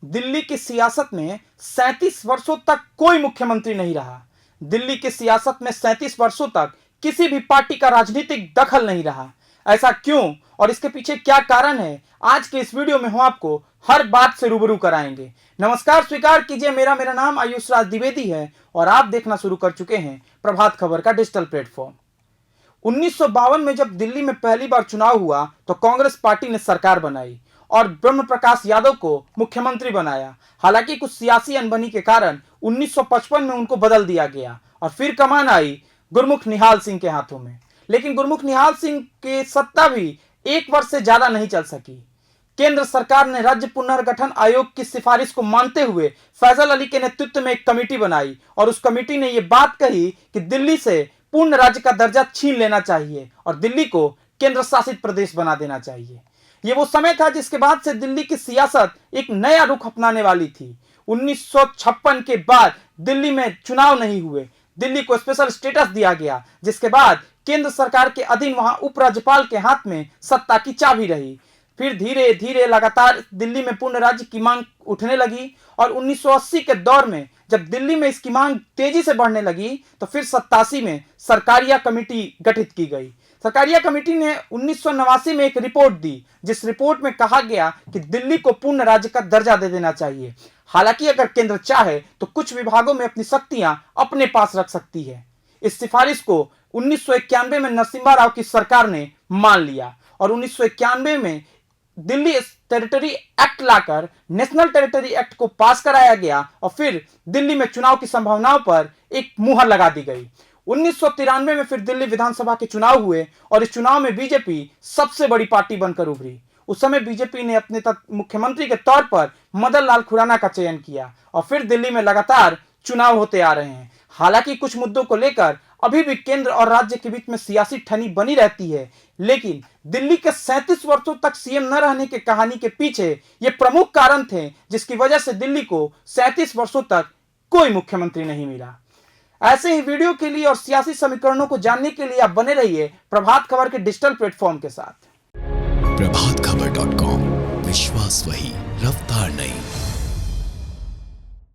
दिल्ली की सियासत में 37 वर्षों तक कोई मुख्यमंत्री नहीं रहा। दिल्ली की सियासत में 37 वर्षों तक किसी भी पार्टी का राजनीतिक दखल नहीं रहा। ऐसा क्यों और इसके पीछे क्या कारण है, आज के इस वीडियो में हम आपको हर बात से रूबरू कराएंगे। नमस्कार, स्वीकार कीजिए, मेरा नाम आयुष राज द्विवेदी है और आप देखना शुरू कर चुके हैं प्रभात खबर का डिजिटल प्लेटफॉर्म। 1952 में जब दिल्ली में पहली बार चुनाव हुआ तो कांग्रेस पार्टी ने सरकार बनाई और ब्रह्म प्रकाश यादव को मुख्यमंत्री बनाया। हालांकि कुछ सियासी अनबनी के कारण 1955 में उनको बदल दिया गया और फिर कमान आई गुरमुख निहाल सिंह के हाथों में। लेकिन गुरमुख निहाल सिंह की सत्ता भी एक वर्ष से ज्यादा नहीं चल सकी। केंद्र सरकार ने राज्य पुनर्गठन आयोग की सिफारिश को मानते हुए फैजल अली के नेतृत्व में एक कमेटी बनाई और उस कमेटी ने यह बात कही कि दिल्ली से पूर्ण राज्य का दर्जा छीन लेना चाहिए और दिल्ली को केंद्र शासित प्रदेश बना देना चाहिए। यह वो समय था जिसके बाद से दिल्ली की सियासत एक नया रुख अपनाने वाली थी। 1956 के बाद दिल्ली में चुनाव नहीं हुए, दिल्ली को स्पेशल स्टेटस दिया गया, जिसके बाद केंद्र सरकार के अधीन वहां उपराज्यपाल के हाथ में सत्ता की चाबी रही। फिर धीरे धीरे लगातार दिल्ली में पूर्ण राज्य की मांग उठने लगी और 1980 के दौर में जब दिल्ली में इसकी मांग तेजी से बढ़ने लगी तो फिर 87 में सरकारिया कमेटी गठित की गई। सरकारिया कमेटी ने 1989 में एक रिपोर्ट दी, जिस रिपोर्ट में कहा गया कि दिल्ली को पूर्ण राज्य का दर्जा दे देना चाहिए। हालांकि अगर केंद्र चाहे तो कुछ विभागों में अपनी शक्तियां अपने पास रख सकती है। इस सिफारिश को 1991 में नरसिम्हा राव की सरकार ने मान लिया और 1991 में दिल्ली टेरिटरी एक्ट लाकर नेशनल टेरिटरी एक्ट को पास कराया गया और फिर दिल्ली में चुनाव की संभावनाओं पर एक मुहर लगा दी गई। 1993 में फिर दिल्ली विधानसभा के चुनाव हुए और इस चुनाव में बीजेपी सबसे बड़ी पार्टी बनकर उभरी। उस समय बीजेपी ने अपने मुख्यमंत्री के तौर पर मदन लाल खुराना का चयन किया और फिर दिल्ली में लगातार चुनाव होते आ रहे हैं। हालांकि कुछ मुद्दों को लेकर अभी भी केंद्र और राज्य के बीच में सियासी ठनी बनी रहती है, लेकिन दिल्ली के 37 वर्षों तक सीएम न रहने की कहानी के पीछे ये प्रमुख कारण थे जिसकी वजह से दिल्ली को 37 वर्षों तक कोई मुख्यमंत्री नहीं मिला। ऐसे ही वीडियो के लिए और सियासी समीकरणों को जानने के लिए आप बने रहिए प्रभात खबर के डिजिटल प्लेटफॉर्म के साथ। प्रभातखबर.com, विश्वास वही, रफ्तार नहीं।